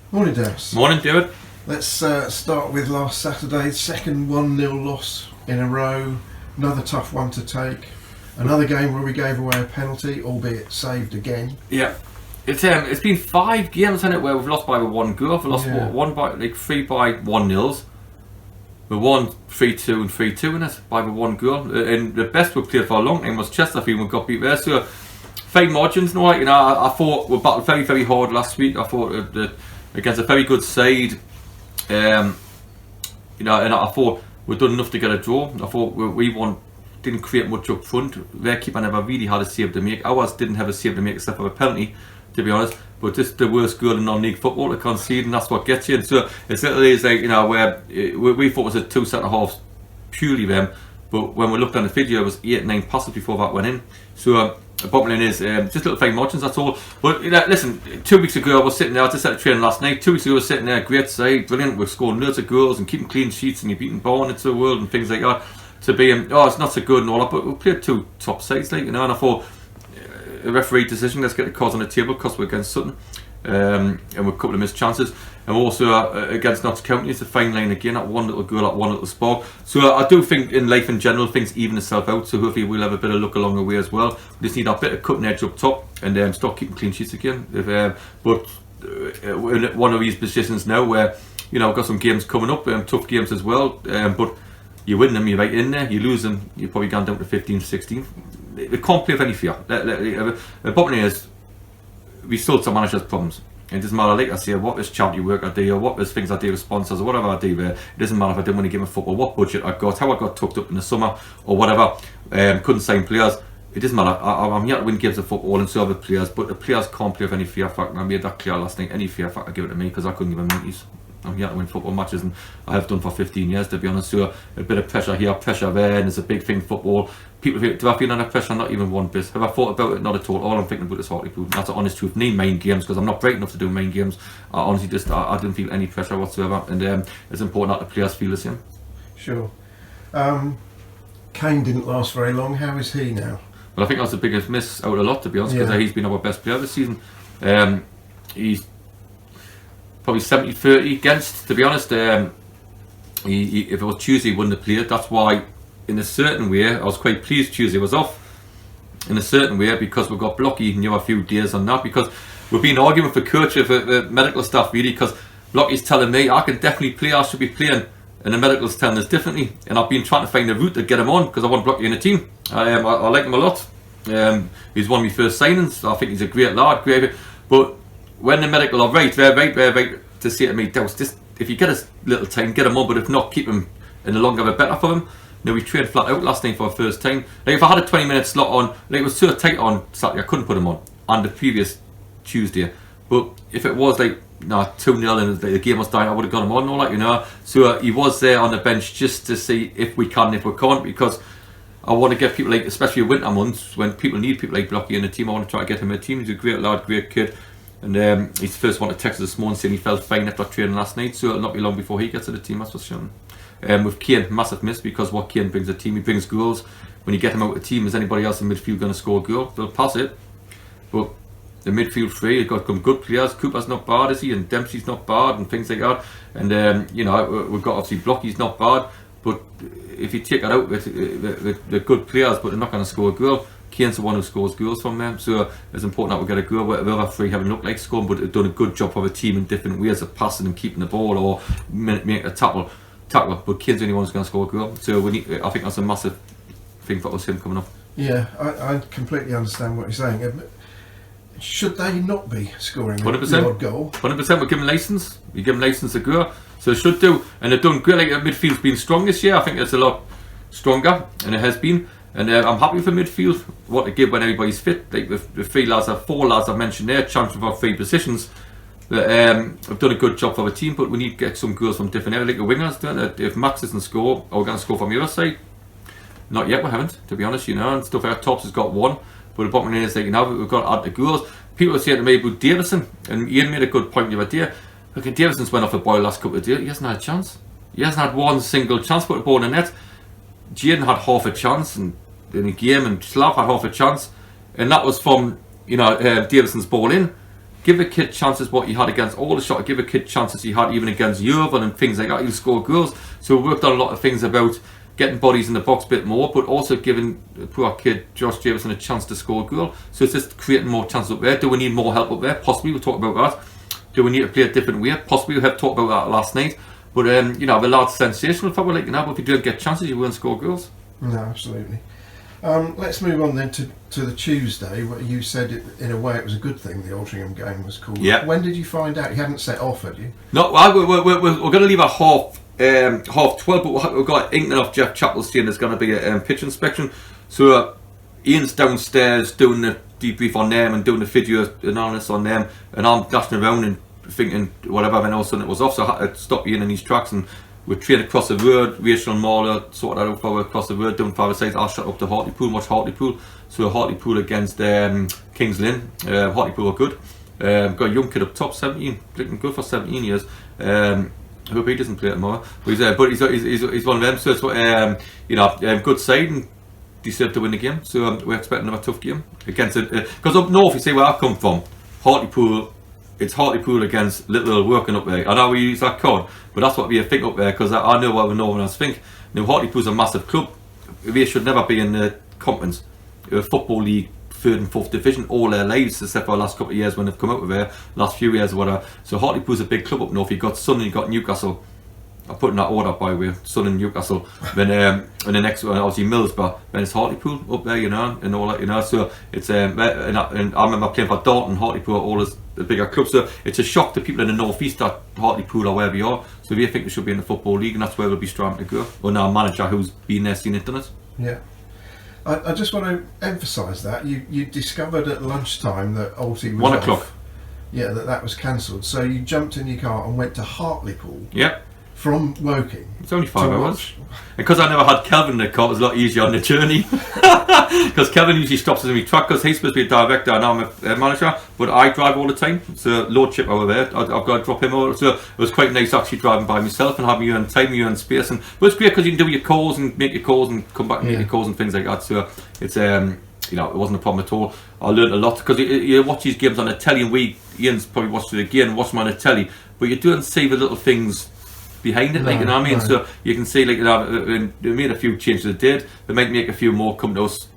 Morning, Dowse. Morning, David. Let's start with last Saturday's second 1-0 loss in a row. Another tough one to take. Another game where we gave away a penalty, albeit saved again. Yeah, it's been 5 games in it where we've lost by 1 goal. We've lost 3 by 1-0s. We won 3-2 and 3-2 in it by 1 goal. And the best we played for a long time was Chesterfield. We got beat there. So fine margins, I thought we battled very, very hard last week. I thought that against a very good side, and I thought we'd done enough to get a draw. I thought we didn't create much up front. Their keeper never really had a save to make. Ours didn't have a save to make except for a penalty, to be honest. But this is the worst goal in non-league football to concede, and that's what gets you. And so it's literally where we thought it was a 2 centre halves purely them, but when we looked on the video, it was 8-9 passes before that went in. So the bottom line is just little fine margins, that's all. But listen, 2 weeks ago I was sitting there, I just had a training last night. 2 weeks ago I was sitting there, great side, brilliant, we're scoring loads of goals and keeping clean sheets and you're beating Bourne into the world and things like that. To be, it's not so good and all that, but we played 2 top sides, and I thought a referee decision, let's get the cards on the table because we're against Sutton, and with a couple of missed chances, and also against Notts County. It's a fine line again, that one little goal, that one little spark. So I do think in life in general things even itself out, so hopefully we'll have a bit of luck along the way as well. We just need that bit of cutting edge up top and start keeping clean sheets again. But we're in one of these positions now where we've got some games coming up, tough games as well, but you win them, you're right in there. You lose them, you're probably gone down to 15, 16. They can't play with any fear. The bottom line is, we still some managers' problems. It doesn't matter, like I say, what is charity work I do, or what is things I do with sponsors, or whatever I do there. It doesn't matter if I didn't want to give a football, what budget I got, how I got tucked up in the summer, or whatever. Couldn't sign players. It doesn't matter. I'm here to win games of football and serve the players, but the players can't play with any fear factor. I made that clear last night. Any fear factor, give it to me, because I couldn't give them monkeys. I'm here to win football matches, and I have done for 15 years, to be honest. So a bit of pressure here, pressure there, and it's a big thing, football. People feel, do I feel under pressure? Not even one bit. Have I thought about it? Not at all. All I'm thinking about is Hartlepool. That's the honest truth. Need main games, because I'm not bright enough to do main games. I honestly I didn't feel any pressure whatsoever, and it's important that the players feel the same. Sure. Kane didn't last very long. How is he now? Well, I think that's the biggest miss out of a lot, to be honest, because he's been our best player this season. He's probably 70-30 against, to be honest. If it was Tuesday, he wouldn't have played. That's why, in a certain way, I was quite pleased Tuesday was off. In a certain way, because we got Blocky and a few days on that, because we've been arguing for coach, for the medical staff, really, because Blocky's telling me I can definitely play, I should be playing, and the medical's telling us differently. And I've been trying to find a route to get him on, because I want Blocky in the team. I like him a lot. He's one of my first signings. I think he's a great lad, but when the medical are right to say to me, Dowse, just if you get a little time, get him on, but if not, keep him in the longer the better for him. We trained flat out last night for the first time. Like, if I had a 20-minute slot on, it was so tight on Saturday, I couldn't put him on the previous Tuesday. But if it was 2-0 and the game was dying, I would have got him on and all that, So he was there on the bench just to see if we can, if we can't, because I want to get people especially winter months, when people need people like Blocky in the team, I want to try to get him in the team. He's a great lad, great kid. And he's the first one to text us this morning saying he felt fine after training last night, so it'll not be long before he gets to the team, that's for sure. With Kane, massive miss, because what Kane brings to the team, he brings goals. When you get him out of the team, is anybody else in midfield going to score a goal? They'll pass it. But the midfield three, they've got some good players. Cooper's not bad, is he? And Dempsey's not bad, and things like that. And we've got obviously Blocky's not bad, but if you take that out, they're good players, but they're not going to score a goal. Kane's the one who scores goals from them, so it's important that we get a goal. The other three haven't looked like scoring, but they've done a good job for the team in different ways of passing and keeping the ball or making a tackle. But Kane's the only one who's going to score a goal, so I think that's a massive thing for us, him coming up. Yeah, I completely understand what you're saying. Should they not be scoring 100%, the odd goal? 100%. We give them license. You give them license to go, so they should do, and they've done great. Like, midfield's been strong this year. I think it's a lot stronger, and it has been. And I'm happy for midfield, what to give when everybody's fit. Like the 4 lads I mentioned there, champing for 3 positions. I've done a good job for the team, but we need to get some goals from different areas, like the wingers. Don't they? If Max doesn't score, are we going to score from the other side? Not yet, we haven't, to be honest, and stuff like that. Tops has got 1, but the bottom line is we've got to add the goals. People are saying to me about Davison, and Ian made a good point the other day. Look, Davison's went off the boil last couple of days. He hasn't had a chance. He hasn't had one single chance to put the ball in the net. Jaden had half a chance in the game, and Slav had half a chance, and that was from Davison's ball in. give a kid chances what he had against Aldershot, give a kid chances he had even against Yeovil and things like that. He'll score goals. So we worked on a lot of things about getting bodies in the box a bit more, but also giving poor kid Josh Davison a chance to score a goal. So it's just creating more chances up there. Do we need more help up there? Possibly. We'll talk about that. Do we need to play a different way? Possibly. We have talked about that last night. But the lad's sensational. If I were like, but if you don't get chances, you won't score goals. No, absolutely. Let's move on then to the Tuesday, where you said in a way it was a good thing the Altrincham game was called. Yeah. When did you find out? You hadn't set off, had you? No, we're going to leave at half 12, but we've got inkling off Jeff Chappell saying there's going to be a pitch inspection. So Ian's downstairs doing the debrief on them and doing the video analysis on them, and I'm dashing around and thinking whatever, and all of a sudden it was off, so I had to stop Ian in his tracks, and we're trained across the road. Rachel and Marla sorted that out for across the road, down 5 sides. I'll shut up to Hartlepool, watch Hartlepool. So Hartlepool against Kings Lynn. Hartlepool are good. Got a young kid up top, 17, looking good for 17 years. I hope he doesn't play tomorrow. But he's one of them. So it's good side and deserve to win the game. So we're expecting another tough game against it. Because up north, you see where I come from, Hartlepool. It's Hartlepool against Little working up there. I know we use that code, but that's what we think up there, because I know what the Northerners think. Now Hartlepool's a massive club. They should never be in the conference. Football League 3rd and 4th division all their lives, except for the last couple of years when they've come out of there, last few years or whatever. So Hartlepool's a big club up north. You've got Sun and you've got Newcastle. I put in that order, by the way, Sun and Newcastle. Then and the next one, obviously Middlesbrough. Then it's Hartlepool up there, and all that, So it's and I remember playing for Dalton, Hartlepool, all the bigger clubs. So it's a shock to people in the northeast that Hartlepool are where we are. So we think we should be in the Football League, and that's where we'll be striving to go. Or our manager who's been there, seen it, done it. Yeah. I just want to emphasise that you discovered at lunchtime that Alty was 1 off. o'clock. Yeah, that was cancelled. So you jumped in your car and went to Hartlepool. Yeah. From Woking. It's only 5 hours. And because I never had Kelvin in the car, it was a lot easier on the journey. Because Kelvin usually stops us in my truck, because he's supposed to be a director and I'm a manager, but I drive all the time. So Lordship over there, I've got to drop him over. So it was quite nice actually driving by myself and having your own time, your own space. But it's great because you can do your calls and make your calls and come back and make your calls and things like that. So it's it wasn't a problem at all. I learned a lot, because you watch these games on the telly, and Ian's probably watched it again, watch them on the telly, but you don't see the little things behind it, like, you know what I mean? So you can see, like, they made a few changes. They did. They might make a few more come to us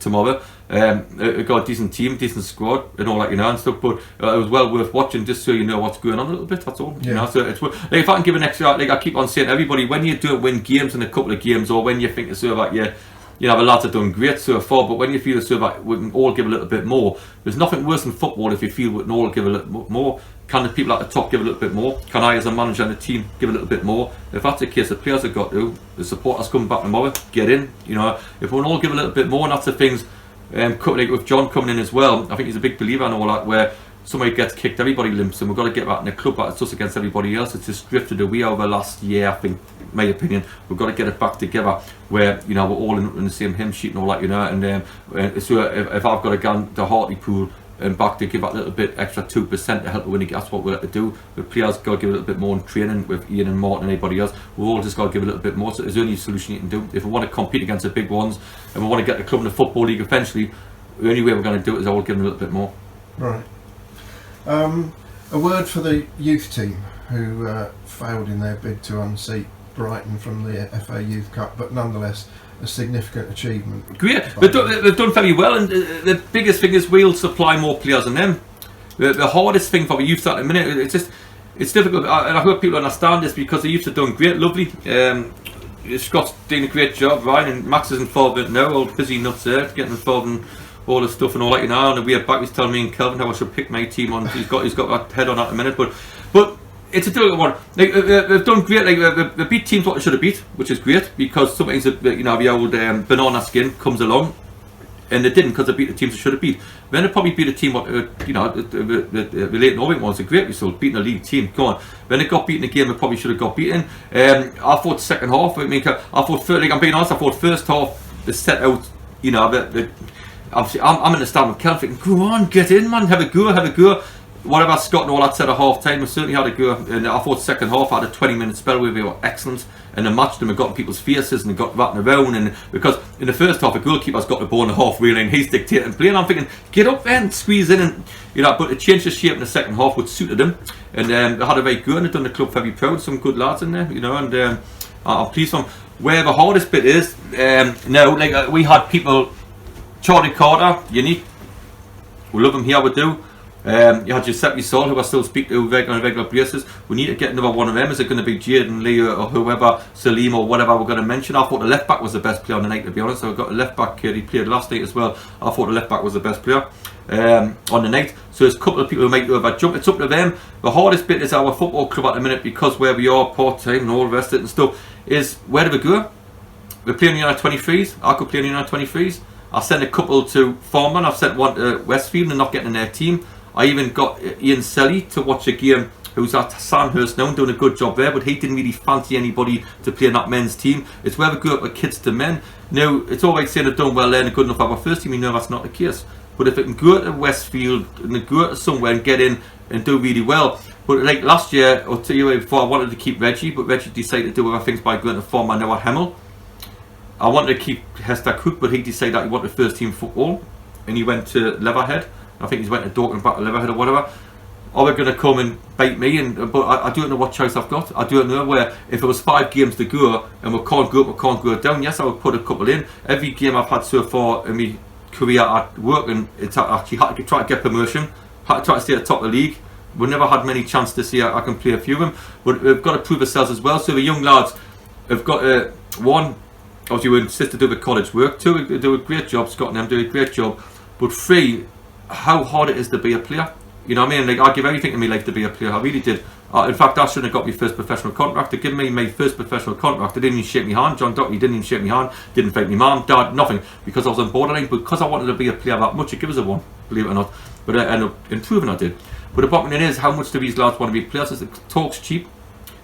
tomorrow. We've got a decent team, decent squad, and all that, and stuff. But it was well worth watching, just so you know what's going on a little bit. That's all. Yeah. So it's like, if I can give an extra, like I keep on saying to everybody, when you do win games in a couple of games, or when you think so that the lads have done great so far, but when you feel so that we can all give a little bit more, there's nothing worse than football if you feel we can all give a little more. Can the people at the top give a little bit more? Can I, as a manager and the team, give a little bit more? If that's the case, the players have got to, the supporters coming back tomorrow, get in. If we can all give a little bit more, and that's the things, like with John coming in as well, I think he's a big believer in all that, where somebody gets kicked, everybody limps, and we've got to get back in the club, but it's us against everybody else. It's just drifted away over the last year, I think, in my opinion. We've got to get it back together, where we're all in the same hymn sheet and all that, and so if I've got to go to Hartlepool and back to give that little bit extra 2% to help the winning, that's what we'll have to do. The players got to give a little bit more in training with Ian and Martin and anybody else. We've all just got to give a little bit more. So it's the only solution you can do. If we want to compete against the big ones and we want to get the club in the Football League eventually, the only way we're going to do it is all give them a little bit more. Right. A word for the youth team who failed in their bid to unseat Brighton from the FA Youth Cup, but nonetheless a significant achievement. Great. They've done very well, and the biggest thing is we'll supply more players than them. The hardest thing for the youth at the minute, it's difficult, and I hope people understand this, because the youth have done great, lovely. Scott's doing a great job, Ryan, and Max is involved in it now, all busy nuts there, getting involved in all the stuff and all that, on the way back he's telling me and Kelvin how I should pick my team on. He's got that head on at the minute, but it's a difficult one. Like, they've done great. Like, they beat teams what they should have beat, which is great, because sometimes the old banana skin comes along, and they didn't, because they beat the teams they should have beat. Then they probably beat a team what the Leyton Orient ones, a great result, beating a league team. Come on. When they got beaten a game they probably should have got beaten. I thought second half. I thought I'm being honest. I thought first half they set out. Obviously I'm in the stand with Kelvin thinking, go on, get in, man, have a go. whatever Scott and all that said at half time, we certainly had a go. And I thought second half I had a 20-minute spell where we were excellent, and the match them and got in people's faces and got ratting around. And because in the first half, the goalkeeper's got the ball in the half wheel and he's dictating play, and I'm thinking, get up there and squeeze in, and but it changed the shape in the second half, which suited them. And they had a very good, and they've done the club very proud. Some good lads in there, and I'm pleased from where the hardest bit is. We had people, Charlie Carter, unique. We love him here, we do. You had Giuseppe Sol, who I still speak to on a regular basis. We need to get another one of them. Is it going to be Jaden Lee or whoever, Salim or whatever we're going to mention? I thought the left back was the best player on the night, to be honest. So I've got a left back kid, he played last night as well. I thought the left back was the best player on the night. So there's a couple of people who might do a jump. It's up to them. The hardest bit is our football club at the minute, because where we are part-time and all the rest of it and stuff, is where do we go? We're playing the United 23s. I could play in the United 23s. I sent a couple to Farman. I've sent one to Westfield and not getting in their team. I even got Ian Selly to watch a game, who's at Sandhurst now and doing a good job there, but he didn't really fancy anybody to play in that men's team. It's where we go up with kids to men. Now, it's always saying they've done well there and good enough for our first team. We know that's not the case. But if it can go to Westfield and go to somewhere and get in and do really well. But like last year, or 2 years before, I wanted to keep Reggie, but Reggie decided to do other things by going to Farman now at Hemel. I wanted to keep Hester Cook, but he decided that he wanted first team football, and he went to Leatherhead. I think he's went to Dorking back to Leatherhead or whatever. Are they going to come and bite me? But I don't know what choice I've got. I don't know where. If it was 5 games to go and we can't go up, we can't go down, yes, I would put a couple in. Every game I've had so far in my career at work, and it's actually had to try to get promotion, had to try to stay at the top of the league. We've never had many chances to see I can play a few of them, but we've got to prove ourselves as well. So the young lads have got one, obviously we insist to do the college work. 2, they do a great job. Scott and them do a great job. But 3, how hard it is to be a player. You know what I mean? Like, I give everything in my life to be a player. I really did. In fact, I shouldn't have got my first professional contract. They gave me my first professional contract. They didn't even shake my hand. John Dockley didn't even shake my hand. Didn't thank my mum, dad, nothing. Because I was on borderline. Because I wanted to be a player that much, it gives us a one, believe it or not. But I ended up improving, I did. But the bottom line is, how much do these lads want to be players? It talks cheap.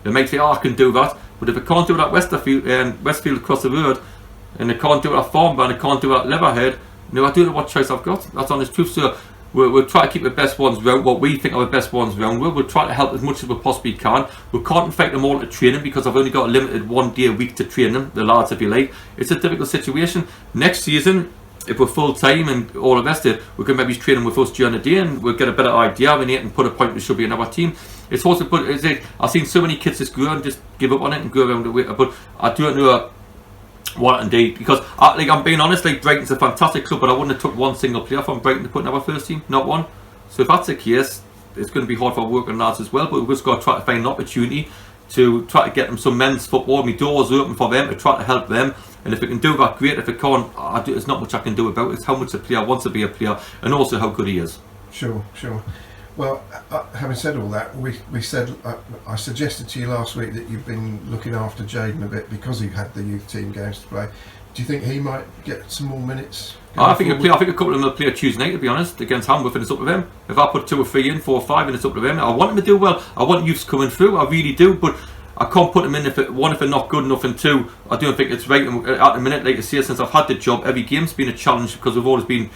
They might say, I can do that. But if they can't do it at Westfield across the road, and they can't do it at Farnborough, and they can't do it at Leatherhead, no, I don't know what choice I've got. That's honest truth. So we'll try to keep the best ones round, what we think are the best ones round. We'll try to help as much as we possibly can. We can't invite them all to training because I've only got a limited 1 day a week to train them, the lads, if you like. It's a difficult situation. Next season, if we're full time and all the rest of it, we can maybe train them with us during the day and we'll get a better idea. We need to put a point, there should be another team. It's also, but I've seen so many kids just go and just give up on it and go around the way, but I don't know what indeed, because I'm being honest, like, Brighton's a fantastic club, but I wouldn't have took one single player from Brighton to put in our first team, not one. So if that's the case, it's going to be hard for working lads as well, but we've just got to try to find an opportunity to try to get them some men's football. My door's open for them to try to help them, and if we can do that, great. If we can't, there's not much I can do about it. It's how much a player wants to be a player and also how good he is. Sure. Well, having said all that, we said, I suggested to you last week that you've been looking after Jaden a bit because he had the youth team games to play. Do you think he might get some more minutes? I think a couple of them will play Tuesday night, to be honest, against Hamworth, and it's up to them. If I put 2 or 3 in, 4 or 5, and it's up to them. I want them to do well. I want youths coming through. I really do, but I can't put them in if they're not good enough, and 2, I don't think it's right. At the minute, like I say, since I've had the job, every game's been a challenge because we've always been.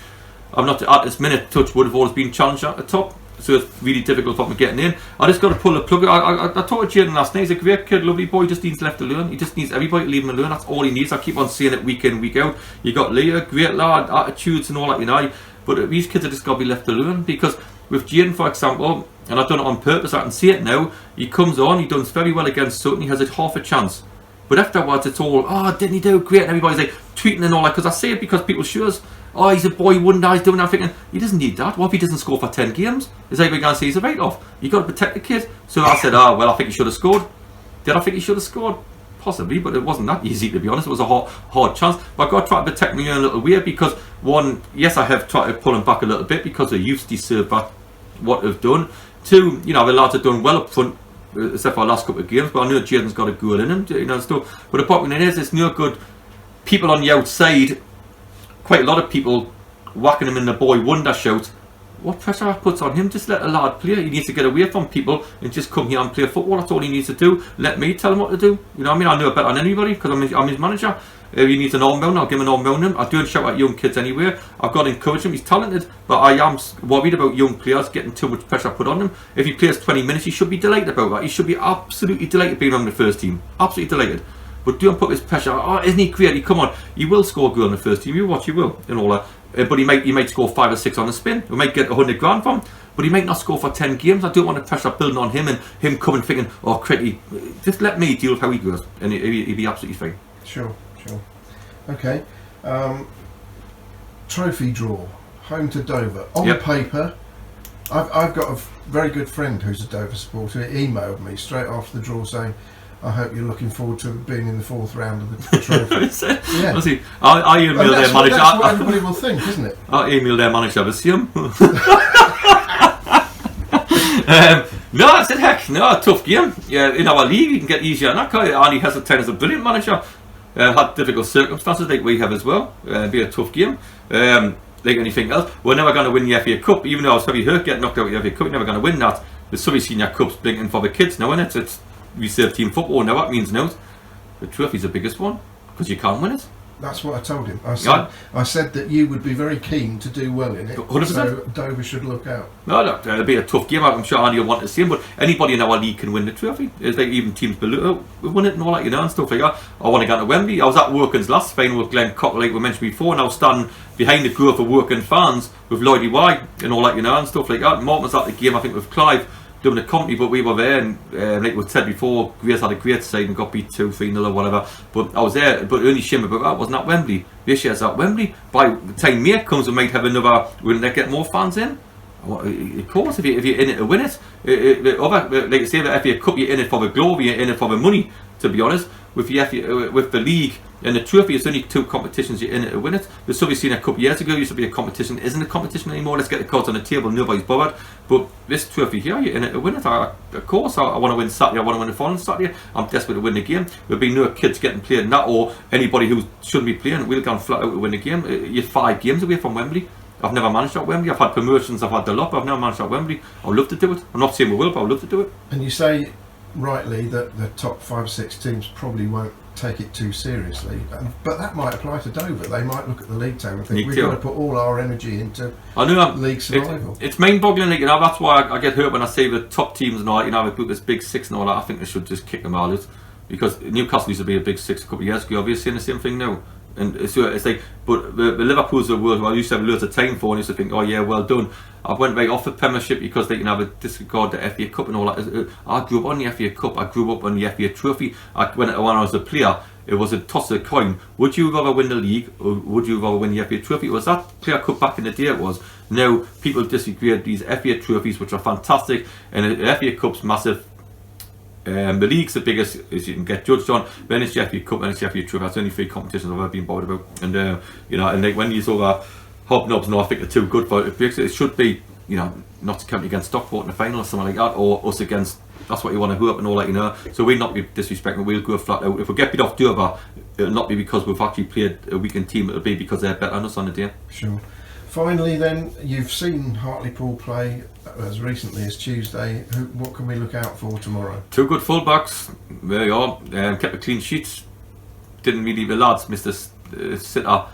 I'm not at this minute. Touch wood, have always been challenged at the top. So it's really difficult for me getting in. I just got to pull the plug. I talked to Jaden last night. He's a great kid, lovely boy. He just needs left alone. He just needs everybody to leave him alone. That's all he needs. I keep on saying it week in, week out. You got Leah, great lad, attitudes and all that, you know. But these kids have just got to be left alone, because with Jaden, for example, and I've done it on purpose, I can see it now. He comes on, he does very well against Sutton. He has a half a chance. But afterwards, it's all, didn't he do great? And everybody's like tweeting and all that, because I say it because people show us, he's a boy, wouldn't I? He's doing that. Thinking, he doesn't need that. What if he doesn't score for 10 games? Is everybody going to say he's a write-off? You've got to protect the kid. So I said, I think he should have scored. Did I think he should have scored? Possibly, but it wasn't that easy, to be honest. It was a hard chance. But I've got to try to protect me in a little way, because, one, yes, I have tried to pull him back a little bit, because the youths deserve that, what they've done. 2, the lads have done well up front, except for the last couple of games, but I know Jaden's got a goal in him, stuff. But the bottom line is, it's no good. People on the outside, quite a lot of people whacking him in the boy wonder shout. What pressure that puts on him? Just let a lad play. He needs to get away from people and just come here and play football. That's all he needs to do. Let me tell him what to do. You know what I mean? I know better than anybody because I'm his manager. If he needs an arm round, I'll give him an arm round him. I don't shout at young kids anywhere. I've got to encourage him. He's talented, but I am worried about young players getting too much pressure put on him. If he plays 20 minutes, he should be delighted about that. He should be absolutely delighted being on the first team. Absolutely delighted. But don't put this pressure. Oh, isn't he great? Come on, he will score a goal in the first team. You watch, he will, and all that. But he might score 5 or 6 on a spin. We might get 100 grand from him, but he might not score for 10 games. I don't want the pressure building on him and him coming thinking, oh, cricket, just let me deal with how he goes, and he'll be absolutely fine. Sure. Okay. Trophy draw. Home to Dover. On paper, I've got a very good friend who's a Dover supporter. He emailed me straight after the draw saying, I hope you're looking forward to being in the 4th round of the trophy. Yeah. Honestly, I emailed their manager. That's what everybody will think, isn't it? I emailed their manager to see him. No, I said, heck, no, a tough game. Yeah, in our league, you can get easier than that. Andy Heseltine is a brilliant manager. Had difficult circumstances like we have as well. Be a tough game. Like anything else, we're never going to win the FA Cup. Even though I was very hurt getting knocked out of the FA Cup, you're never going to win that. The Surrey Senior Cup's blinking for the kids now, isn't it? It's reserve team football now. That means now the trophy's the biggest one because you can't win it. That's what I told him. I said that you would be very keen to do well in it. 100%. So Dover should look out. No, look, it'll be a tough game. I'm sure Andy will want to see him, but anybody in our league can win the trophy. It's like even teams below, we won it and all that, and stuff like that. I want to go to Wembley. I was at Working's last final with Glenn Cocker, like we mentioned before, and I was standing behind the group of Working fans with Lloydie Y and all that, and stuff like that. Martin was at the game, I think, with Clive doing the company, but we were there, and like we said before, Grace had a great side and got beat 2-3-0 or whatever, but I was there. But the only shame about that wasn't at Wembley. This year's at Wembley. By the time May comes, we might have another, will they get more fans in? Of course, if you're in it to win it. Like I say, the FA Cup, you're in it for the glory, you're in it for the money, to be honest. With the league and the trophy, it's only 2 competitions you're in it to win it. The Surrey Senior Cup years ago used to be a competition, isn't a competition anymore. Let's get the cards on the table, nobody's bothered. But this trophy here, you're in it to win it. Of course, I want to win Saturday, I want to win the following Saturday. I'm desperate to win the game. There'll be no kids getting played in that, or anybody who shouldn't be playing. We'll go flat out to win the game. You're 5 games away from Wembley. I've never managed at Wembley. I've had promotions, I've had the lot, but I've never managed at Wembley. I'd love to do it. I'm not saying we will, but I'd love to do it. And you say rightly that the top 5-6 teams probably won't take it too seriously, but that might apply to Dover. They might look at the league table and think we've got to put all our energy into league survival. It's mind-boggling, that's why I get hurt when I say the top teams and all that, they put this big 6 and all that. I think they should just kick them all out, because Newcastle used to be a big 6 a couple of years ago. Obviously, the same thing now. And so it's like, but the Liverpool's the world who I used to have loads of time for, and used to think, oh yeah, well done. I went right off the Premiership because they can have a disregard the FA Cup and all that. I grew up on the FA Cup. I grew up on the FA Trophy. When I was a player, it was a toss of a coin. Would you rather win the league or would you rather win the FA Trophy? It was that Player Cup back in the day. It was. Now people disagree with these FA Trophies, which are fantastic, and the FA Cup's massive. The league's the biggest as you can get judged on. Then it's the FA Cup and it's the FA Trophy. That's only 3 competitions I've ever been bothered about. And and like when you saw hobnobs, I think they're too good for it. It should be, not to count against Stockport in the final or something like that, or us against. That's what you want to hope and all that, So we'll not be disrespecting. We'll go flat out. If we get beat off Dover, it'll not be because we've actually played a weakened team. It'll be because they're better than us on the day. Sure. Finally, then, you've seen Hartlepool play as recently as Tuesday. What can we look out for tomorrow? 2 good fullbacks. There you are. Kept a clean sheet. Didn't really. The lads missed a sitter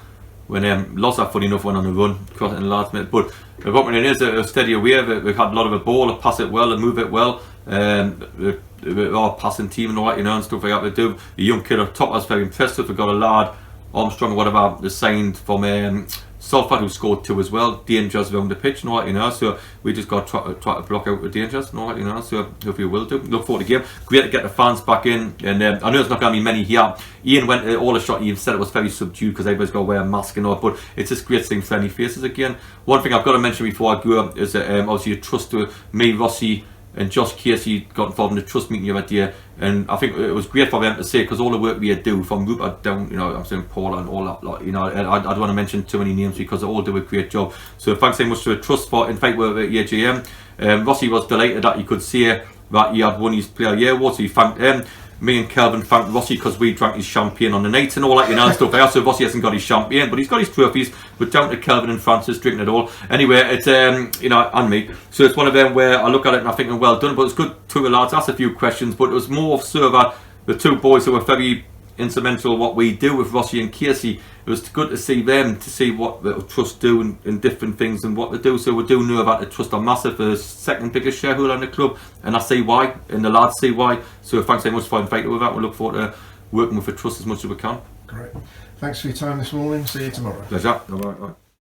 when Loza, funny enough, went on a run across in the last minute. But what it is a steady away. We've had a lot of a ball, they pass it well, they move it well. Our passing team and all that, and stuff like that. They do. The young kid up top was very impressive. We've got a lad, Armstrong or whatever, they signed from Salford, who scored 2 as well. Dangers around the pitch and all that, So we just got to try to block out the dangers and all that, So hopefully we will do. Look forward to the game. Great to get the fans back in, and I know there's not going to be many here. Ian went all the shot. Ian said it was very subdued because everybody's got to wear a mask and all, but it's just great seeing friendly faces again. One thing I've got to mention before I go is that obviously a trust to me, Rossi, and Josh Casey got involved in the trust meeting the other day, and I think it was great for them to say, because all the work we do from Rupert down, I'm saying Paul and all that, I don't want to mention too many names because they all do a great job. So thanks very much to the trust for, in fact, we're at AGM. Rossi was delighted that he could say that he had won his Player of the Year award, so he thanked him. Me and Kelvin thanked Rossi because we drank his champagne on the night and all that, stuff like that. So Rossi hasn't got his champagne, but he's got his trophies. But down to Kelvin and Francis drinking it all. Anyway, it's and me. So it's one of them where I look at it and I think, well done. But it's good to the lads asked a few questions, but it was more so that the 2 boys who were very instrumental what we do with Rossi and Casey. It was good to see them, to see what the trust do and different things and what they do. So we do know about the trust are massive, the second biggest shareholder in the club, and I see why, and the lads see why. So thanks very much for inviting with that. We look forward to working with the trust as much as we can. Great. Thanks for your time this morning. See you tomorrow. Pleasure. All right.